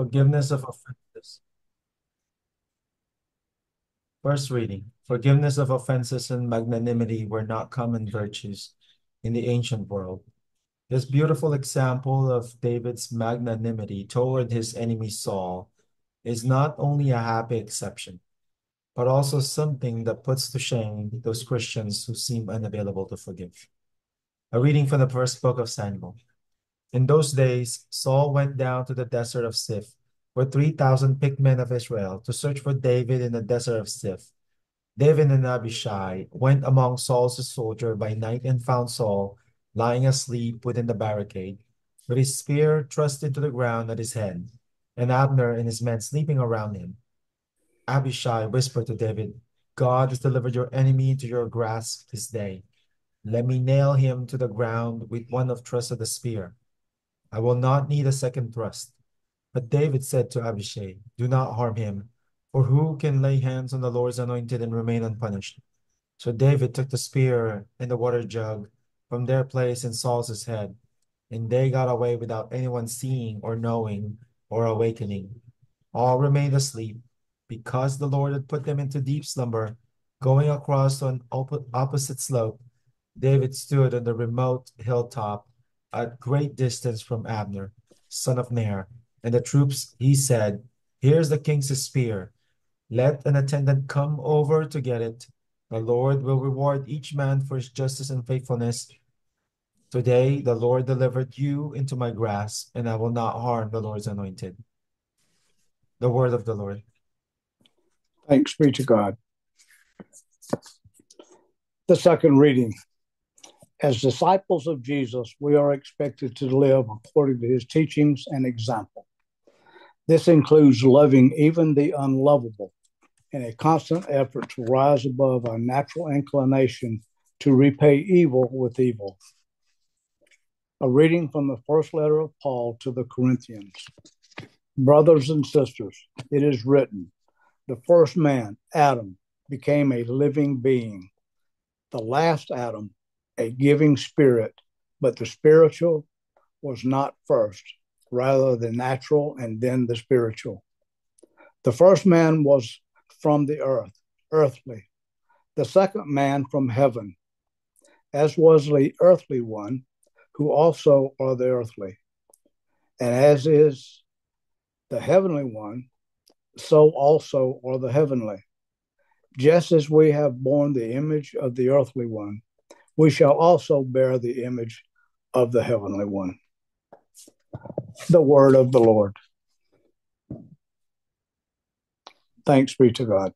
Forgiveness of offenses. First reading. Forgiveness of offenses and magnanimity were not common virtues in the ancient world. This beautiful example of David's magnanimity toward his enemy Saul is not only a happy exception, but also something that puts to shame those Christians who seem unavailable to forgive. A reading from the first book of Samuel. In those days, Saul went down to the desert of Siph with 3,000 picked men of Israel to search for David in the desert of Siph. David and Abishai went among Saul's soldiers by night and found Saul lying asleep within the barricade, with his spear thrust into the ground at his head, and Abner and his men sleeping around him. Abishai whispered to David, God has delivered your enemy into your grasp this day. Let me nail him to the ground with one of thrust of the spear. I will not need a second thrust. But David said to Abishai, do not harm him, for who can lay hands on the Lord's anointed and remain unpunished? So David took the spear and the water jug from their place in Saul's head, and they got away without anyone seeing or knowing or awakening. All remained asleep, because the Lord had put them into deep slumber. Going across to an opposite slope, David stood on the remote hilltop at great distance from Abner, son of Ner, and the troops. He said, here's the king's spear. Let an attendant come over to get it. The Lord will reward each man for his justice and faithfulness. Today, the Lord delivered you into my grasp, and I will not harm the Lord's anointed. The word of the Lord. Thanks be to God. The second reading. As disciples of Jesus, we are expected to live according to his teachings and example. This includes loving even the unlovable in a constant effort to rise above our natural inclination to repay evil with evil. A reading from the first letter of Paul to the Corinthians. Brothers and sisters, it is written, the first man, Adam, became a living being. The last Adam, a giving spirit, but the spiritual was not first, rather the natural and then the spiritual. The first man was from the earth, earthly. The second man from heaven, as was the earthly one, who also are the earthly. And as is the heavenly one, so also are the heavenly. Just as we have borne the image of the earthly one, we shall also bear the image of the heavenly one. The word of the Lord. Thanks be to God.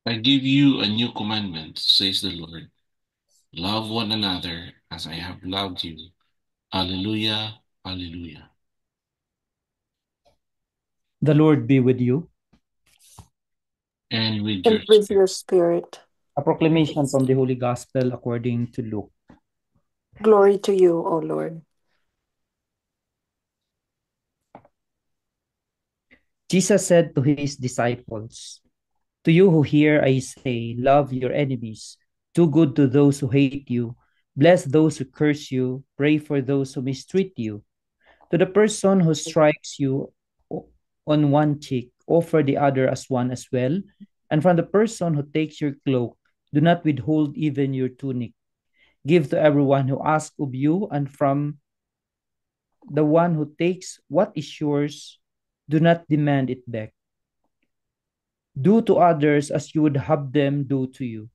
I give you a new commandment, says the Lord. Love one another as I have loved you. Alleluia, alleluia. The Lord be with you. And with And your with spirit. your spirit. A proclamation from the Holy Gospel according to Luke. Glory to you, O Lord. Jesus said to his disciples, to you who hear, I say, love your enemies, do good to those who hate you, bless those who curse you, pray for those who mistreat you. To the person who strikes you on one cheek, offer the other as well. And from the person who takes your cloak, do not withhold even your tunic. Give to everyone who asks of you, and from the one who takes what is yours, do not demand it back. Do to others as you would have them do to you.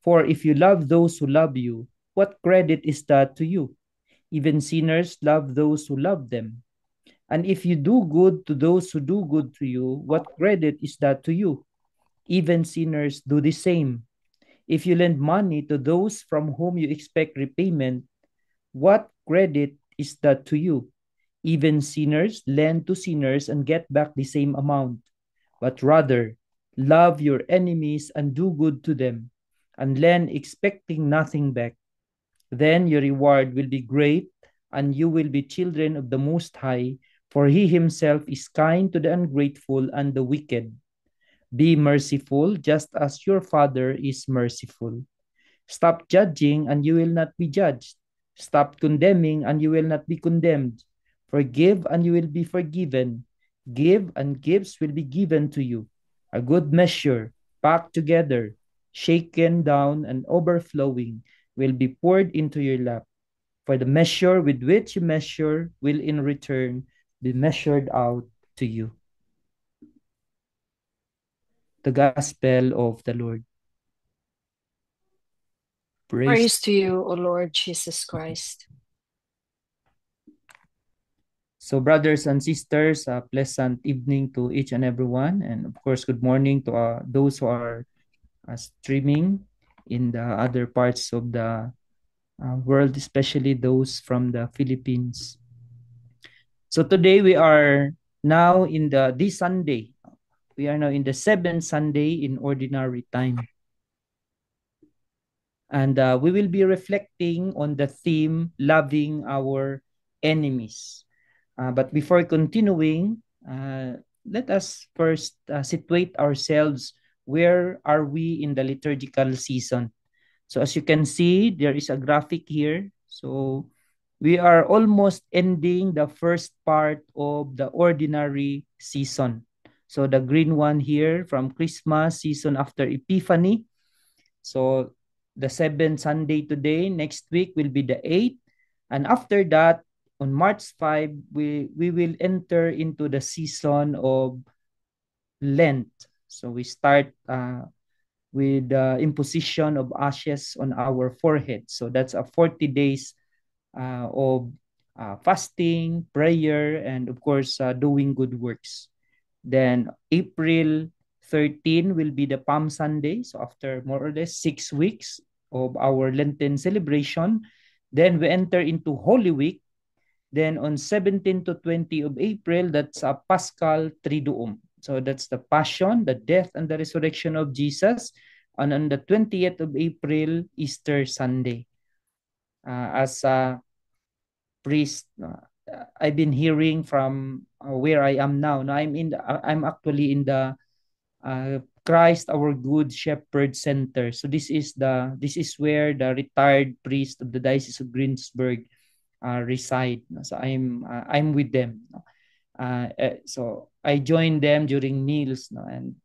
For if you love those who love you, what credit is that to you? Even sinners love those who love them. And if you do good to those who do good to you, what credit is that to you? Even sinners do the same. If you lend money to those from whom you expect repayment, what credit is that to you? Even sinners lend to sinners and get back the same amount. But rather, love your enemies and do good to them, and lend expecting nothing back. Then your reward will be great, and you will be children of the Most High, for he himself is kind to the ungrateful and the wicked. Be merciful, just as your Father is merciful. Stop judging, and you will not be judged. Stop condemning, and you will not be condemned. Forgive, and you will be forgiven. Give, and gifts will be given to you. A good measure, packed together, shaken down, and overflowing, will be poured into your lap. For the measure with which you measure will in return be measured out to you. The Gospel of the Lord. Praise to you, O Lord Jesus Christ. So, brothers and sisters, a pleasant evening to each and everyone. And of course, good morning to those who are streaming in the other parts of the world, especially those from the Philippines. So today we are now in this Sunday. We are now in the 7th Sunday in Ordinary Time. And we will be reflecting on the theme, loving our enemies. But before continuing, let us first situate ourselves. Where are we in the liturgical season? So as you can see, there is a graphic here. So we are almost ending the first part of the ordinary season. So the green one here from Christmas season after Epiphany. So the 7th Sunday today, next week will be the 8th. And after that, on March 5, we will enter into the season of Lent. So we start with the imposition of ashes on our forehead. So that's a 40 days of fasting, prayer, and of course, doing good works. Then April 13 will be the Palm Sunday. So after more or less 6 weeks of our Lenten celebration, then we enter into Holy Week. Then on 17 to 20 of April, that's a Paschal Triduum. So that's the Passion, the death, and the resurrection of Jesus. And on the 20th of April, Easter Sunday. As a priest, I've been hearing from where I am now. Now I'm actually in the Christ Our Good Shepherd Center. So this is where the retired priest of the Diocese of Greensburg reside. So I'm with them. So I joined them during meals, and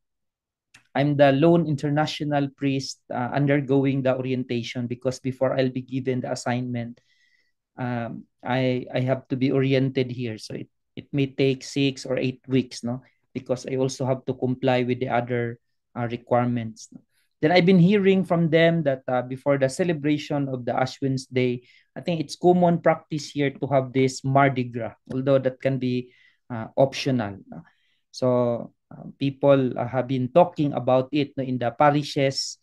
I'm the lone international priest undergoing the orientation, because before I'll be given the assignment, I have to be oriented here. So it may take 6 or 8 weeks, because I also have to comply with the other requirements. Then I've been hearing from them that before the celebration of the Ash Wednesday, I think it's common practice here to have this Mardi Gras, although that can be optional. So people have been talking about it in the parishes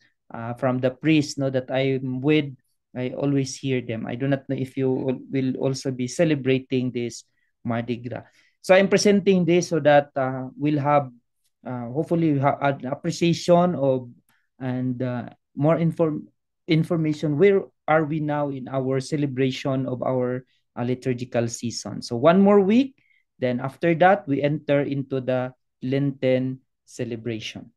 from the priests that I'm with. I always hear them. I do not know if you will also be celebrating this Mardi Gras. So I'm presenting this so that we'll have, hopefully, an appreciation of and more information. Where are we now in our celebration of our liturgical season? So one more week, then after that, we enter into the Lenten celebration.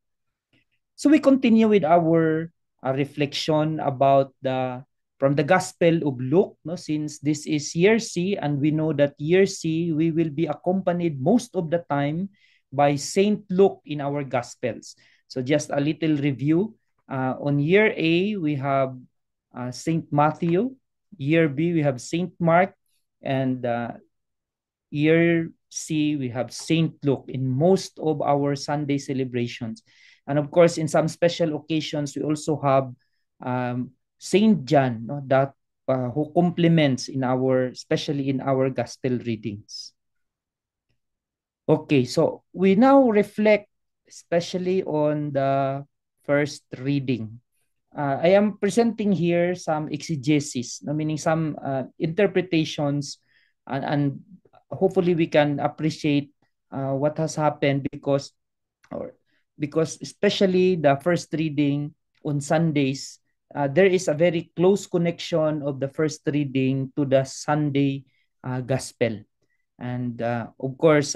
So we continue with our reflection about from the Gospel of Luke, since this is year C, and we know that year C, we will be accompanied most of the time by Saint Luke in our Gospels. So just a little review. On year A, we have Saint Matthew. Year B, we have Saint Mark. And year C, we have Saint Luke in most of our Sunday celebrations. And of course, in some special occasions, we also have Saint John, that who complements especially in our gospel readings. Okay, so we now reflect especially on the first reading. I am presenting here some exegesis, meaning some interpretations, and hopefully we can appreciate what has happened, because especially the first reading on Sundays, there is a very close connection of the first reading to the Sunday gospel. And of course,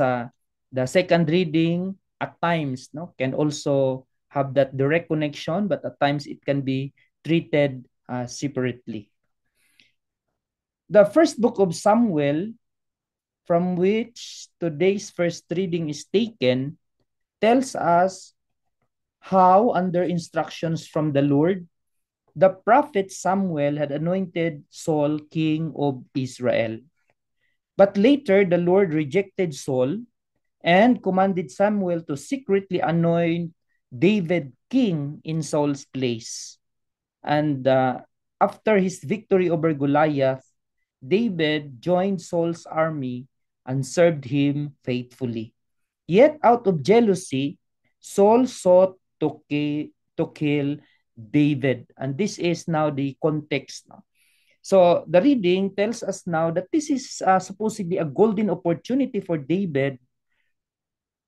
the second reading at times can also have that direct connection, but at times it can be treated separately. The first book of Samuel, from which today's first reading is taken, tells us how, under instructions from the Lord, the prophet Samuel had anointed Saul king of Israel. But later, the Lord rejected Saul and commanded Samuel to secretly anoint David king in Saul's place. And after his victory over Goliath, David joined Saul's army and served him faithfully. Yet out of jealousy, Saul sought to kill David. And this is now the context. So the reading tells us now that this is supposedly a golden opportunity for David,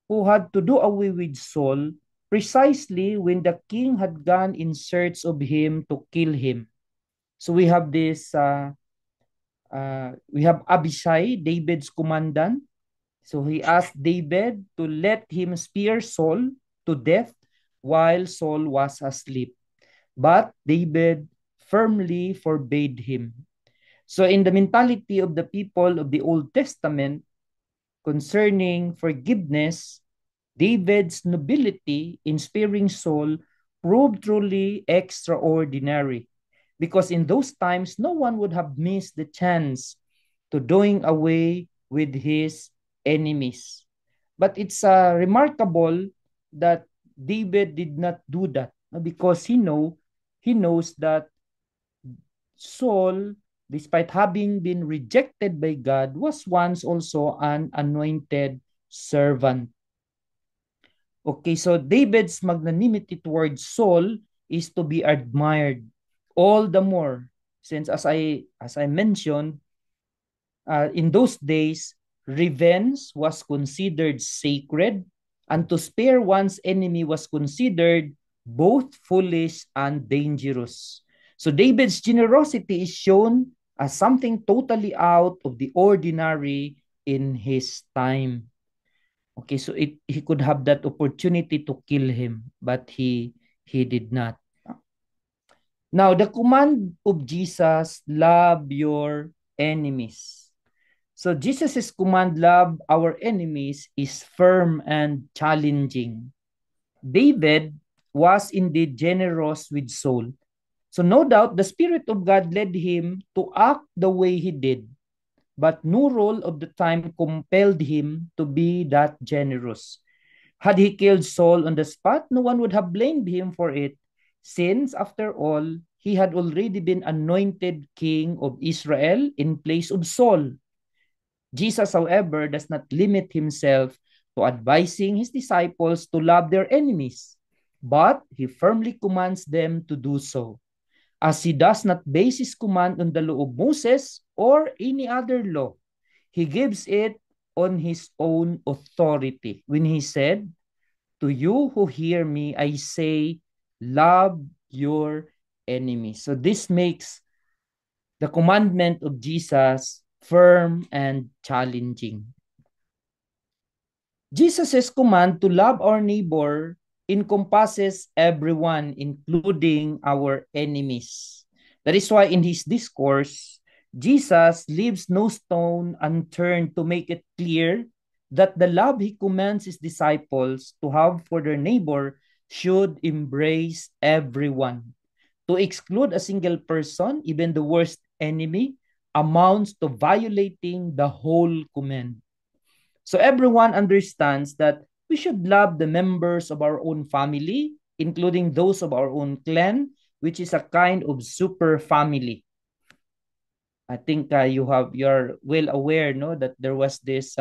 who had to do away with Saul precisely when the king had gone in search of him to kill him. So we have this, we have Abishai, David's commandant. So he asked David to let him spear Saul to death while Saul was asleep. But David firmly forbade him. So in the mentality of the people of the Old Testament concerning forgiveness, David's nobility in sparing Saul proved truly extraordinary, because in those times no one would have missed the chance to doing away with his enemies. But it's remarkable that David did not do that, because he knows that Saul, despite having been rejected by God, was once also an anointed servant. Okay, so David's magnanimity towards Saul is to be admired, all the more since, as I mentioned, in those days, revenge was considered sacred, and to spare one's enemy was considered both foolish and dangerous. So David's generosity is shown as something totally out of the ordinary in his time. Okay, so he could have that opportunity to kill him, but he did not. Now, the command of Jesus, love your enemies. So Jesus' command, love our enemies, is firm and challenging. David was indeed generous with Saul. So no doubt the Spirit of God led him to act the way he did, but no role of the time compelled him to be that generous. Had he killed Saul on the spot, no one would have blamed him for it, since, after all, he had already been anointed king of Israel in place of Saul. Jesus, however, does not limit himself to advising his disciples to love their enemies, but he firmly commands them to do so, as he does not base his command on the law of Moses or any other law. He gives it on his own authority when he said, "To you who hear me, I say, love your enemies." So this makes the commandment of Jesus firm and challenging. Jesus' command to love our neighbor encompasses everyone, including our enemies. That is why in his discourse, Jesus leaves no stone unturned to make it clear that the love he commands his disciples to have for their neighbor should embrace everyone. To exclude a single person, even the worst enemy, amounts to violating the whole command. So everyone understands that we should love the members of our own family, including those of our own clan, which is a kind of super family. I think you're well aware, no, that there was this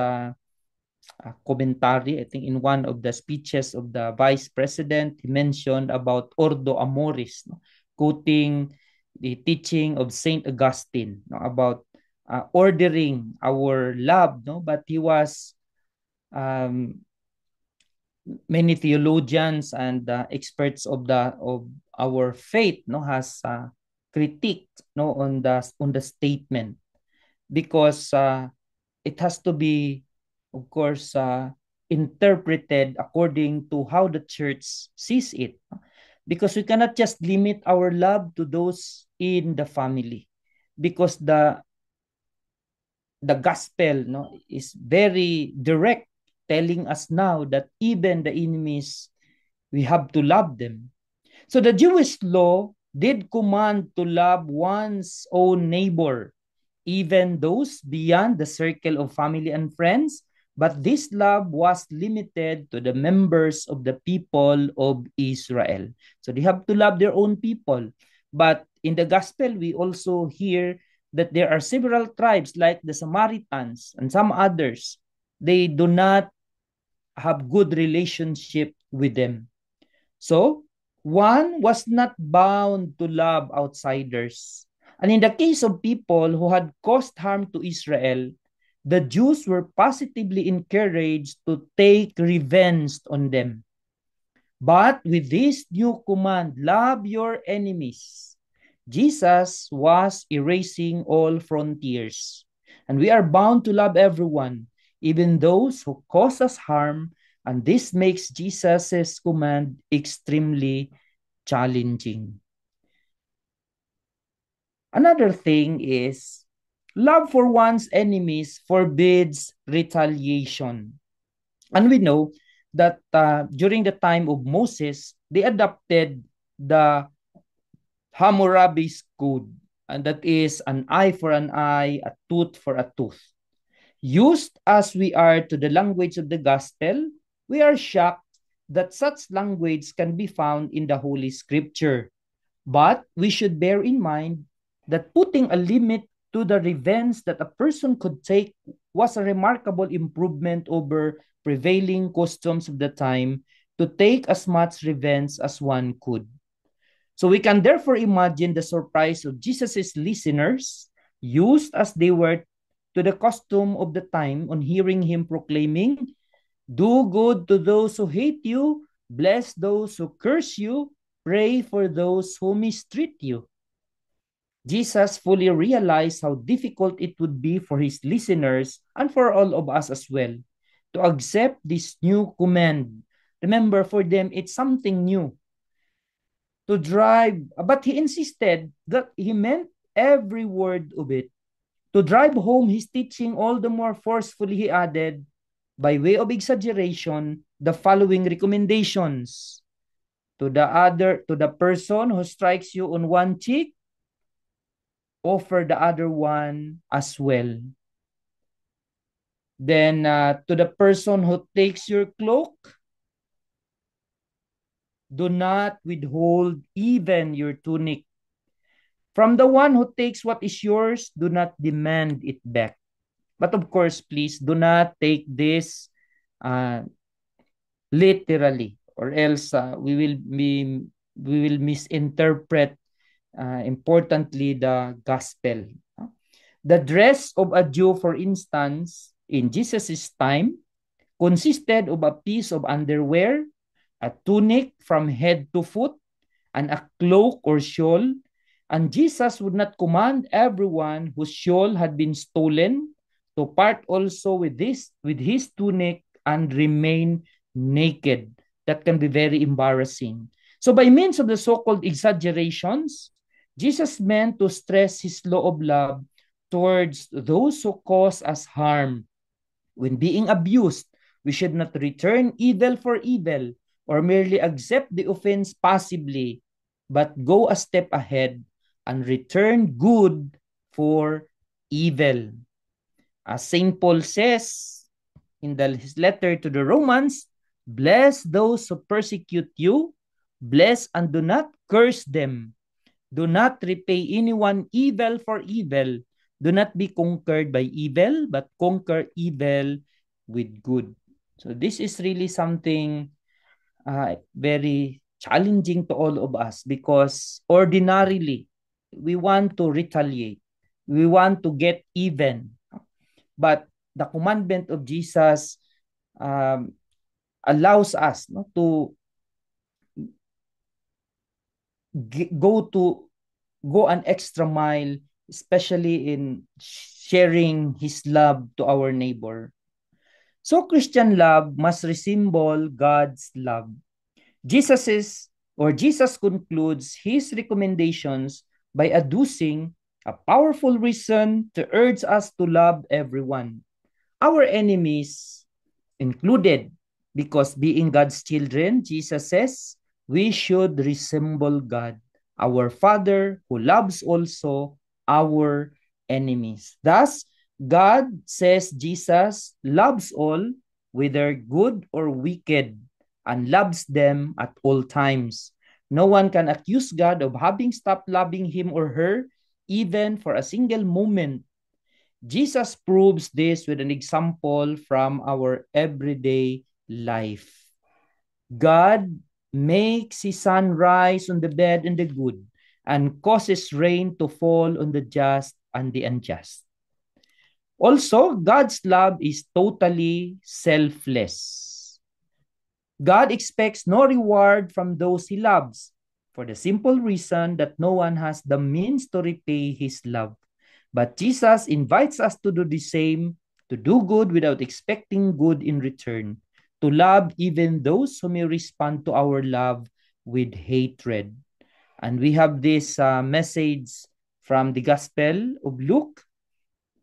commentary. I think in one of the speeches of the vice president, he mentioned about Ordo Amoris, no, quoting the teaching of Saint Augustine, no, about ordering our love, no, but he was many theologians and experts of our faith, no, has critiqued, no, on the statement, because it has to be, of course, interpreted according to how the church sees it. Because we cannot just limit our love to those in the family. Because the gospel, no, is very direct, telling us now that even the enemies, we have to love them. So the Jewish law did command to love one's own neighbor, even those beyond the circle of family and friends. But this love was limited to the members of the people of Israel. So they have to love their own people. But in the gospel, we also hear that there are several tribes like the Samaritans and some others. They do not have good relationship with them. So, one was not bound to love outsiders. And in the case of people who had caused harm to Israel, the Jews were positively encouraged to take revenge on them. But with this new command, love your enemies, Jesus was erasing all frontiers. And we are bound to love everyone, even those who cause us harm. And this makes Jesus' command extremely challenging. Another thing is love for one's enemies forbids retaliation. And we know that during the time of Moses, they adopted the Hammurabi's code, and that is an eye for an eye, a tooth for a tooth. Used as we are to the language of the gospel, we are shocked that such language can be found in the Holy Scripture. But we should bear in mind that putting a limit to the revenge that a person could take was a remarkable improvement over prevailing customs of the time to take as much revenge as one could. So we can therefore imagine the surprise of Jesus' listeners, used as they were to the custom of the time, on hearing him proclaiming, "Do good to those who hate you, bless those who curse you, pray for those who mistreat you." Jesus fully realized how difficult it would be for his listeners and for all of us as well to accept this new command. Remember, for them, it's something new to drive, but he insisted that he meant every word of it. To drive home his teaching all the more forcefully, he added, by way of exaggeration, the following recommendations. To the person who strikes you on one cheek, offer the other one as well. Then to the person who takes your cloak, do not withhold even your tunic. From the one who takes what is yours, do not demand it back. But of course, please do not take this literally, or else we will misinterpret importantly the gospel. The dress of a Jew, for instance, in Jesus' time, consisted of a piece of underwear, a tunic from head to foot, and a cloak or shawl. And Jesus would not command everyone whose shawl had been stolen to part also with his tunic and remain naked. That can be very embarrassing. So by means of the so-called exaggerations, Jesus meant to stress his law of love towards those who cause us harm. When being abused, we should not return evil for evil or merely accept the offense passively, but go a step ahead and return good for evil. As St. Paul says in his letter to the Romans, bless those who persecute you, bless and do not curse them. Do not repay anyone evil for evil. Do not be conquered by evil, but conquer evil with good. So this is really something very challenging to all of us, because ordinarily we want to retaliate. We want to get even. But the commandment of Jesus allows us, no, to go an extra mile, especially in sharing his love to our neighbor. So Christian love must resemble God's love. Jesus concludes his recommendations by adducing a powerful reason to urge us to love everyone, our enemies included, because being God's children, Jesus says, we should resemble God, our Father who loves also our enemies. Thus, God says Jesus loves all, whether good or wicked, and loves them at all times. No one can accuse God of having stopped loving him or her, even for a single moment. Jesus proves this with an example from our everyday life. God makes his sun rise on the bad and the good, and causes rain to fall on the just and the unjust. Also, God's love is totally selfless. God expects no reward from those he loves, for the simple reason that no one has the means to repay his love. But Jesus invites us to do the same, to do good without expecting good in return, to love even those who may respond to our love with hatred. And we have this message from the Gospel of Luke.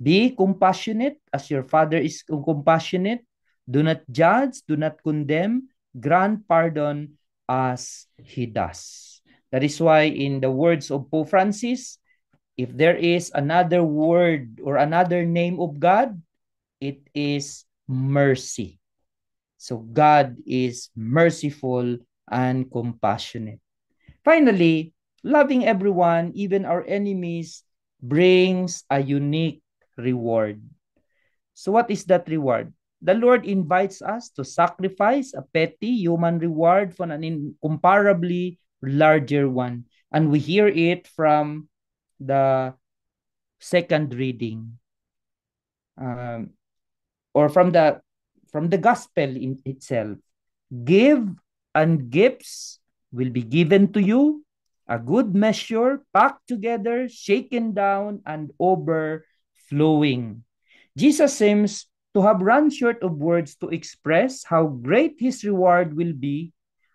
Be compassionate as your Father is compassionate. Do not judge, do not condemn, grant pardon as he does. That is why in the words of Pope Francis, if there is another word or another name of God, it is mercy. So God is merciful and compassionate. Finally, loving everyone, even our enemies, brings a unique reward. So what is that reward? The Lord invites us to sacrifice a petty human reward for an incomparably larger one. And we hear it from the second reading, or from the gospel in itself. Give, and gifts will be given to you, a good measure, packed together, shaken down, and overflowing. Jesus seems to have run short of words to express how great his reward will be,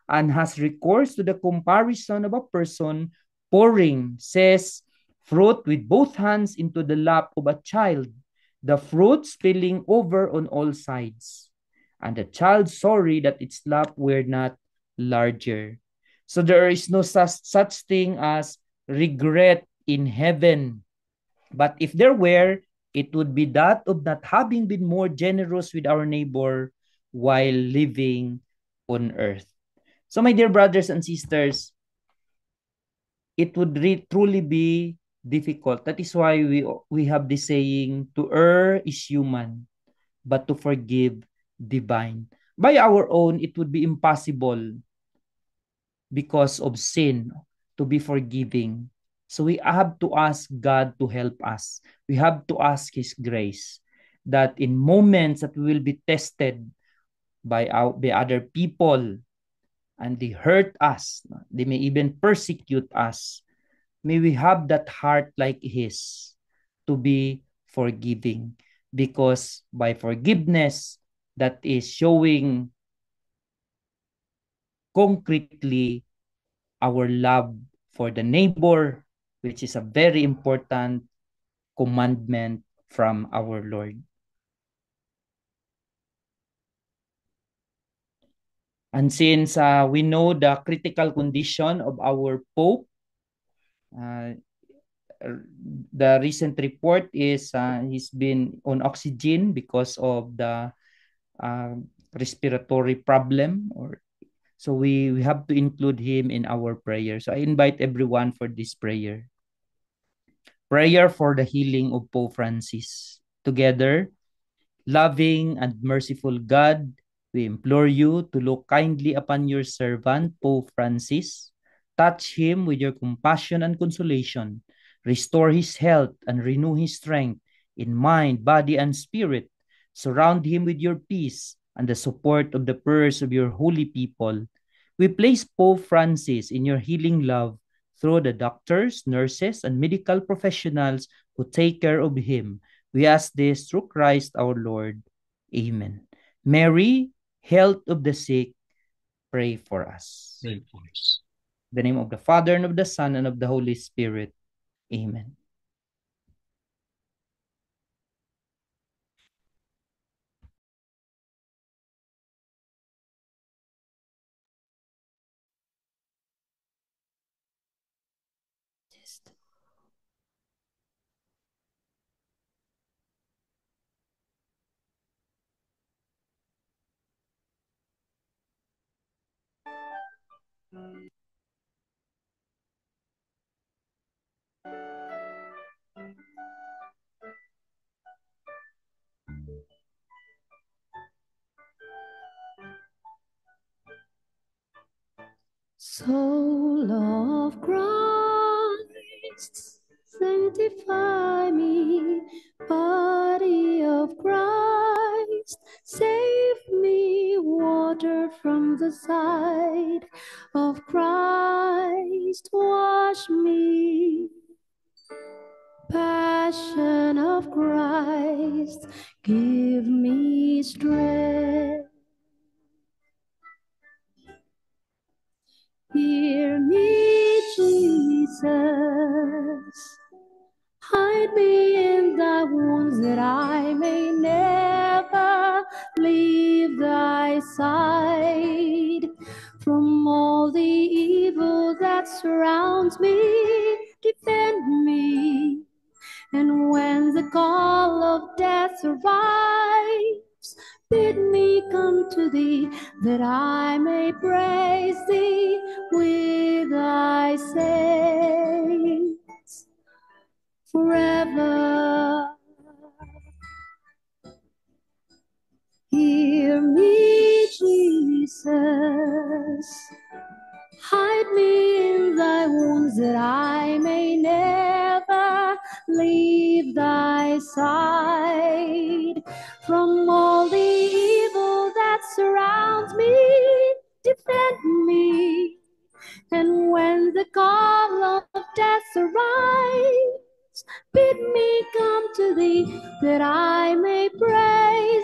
and has recourse to the comparison of a person pouring, says, fruit with both hands into the lap of a child, the fruit spilling over on all sides, and the child sorry that its lap were not larger. So there is no such thing as regret in heaven. But if there were, it would be that of not having been more generous with our neighbor while living on earth. So my dear brothers and sisters, it would truly be difficult. That is why we have this saying, to err is human, but to forgive divine. By our own, it would be impossible because of sin to be forgiving. So we have to ask God to help us. We have to ask his grace that in moments that we will be tested by other people, and they hurt us, they may even persecute us, may we have that heart like his to be forgiving, because by forgiveness, that is showing concretely our love for the neighbor, which is a very important commandment from our Lord. And since we know the critical condition of our Pope, the recent report is he's been on oxygen because of the respiratory problem, so we have to include him in our prayer. So I invite everyone for this prayer. Prayer for the healing of Pope Francis. Together, loving and merciful God, we implore you to look kindly upon your servant, Pope Francis. Touch him with your compassion and consolation. Restore his health and renew his strength in mind, body, and spirit. Surround him with your peace and the support of the prayers of your holy people. We place Pope Francis in your healing love through the doctors, nurses, and medical professionals who take care of him. We ask this through Christ our Lord. Amen. Mary, health of the sick, pray for us. Pray for us. In the name of the Father, and of the Son, and of the Holy Spirit. Amen. Soul of Christ, sanctify me. Body of Christ, save me. Water from the side of Christ, wash me. Passion of Christ, give me strength. Hear me, Jesus. Hide me in thy wounds that I may never leave thy side. From all the evil that surrounds me, defend me. And when the call of death arrives, bid me come to thee, that I may praise thee with thy saints forever. Hear me, Jesus. Hide me in thy wounds, that I may never leave thy side. From all the evil that surrounds me, defend me. And when the call of death arrives, bid me come to thee, that I may praise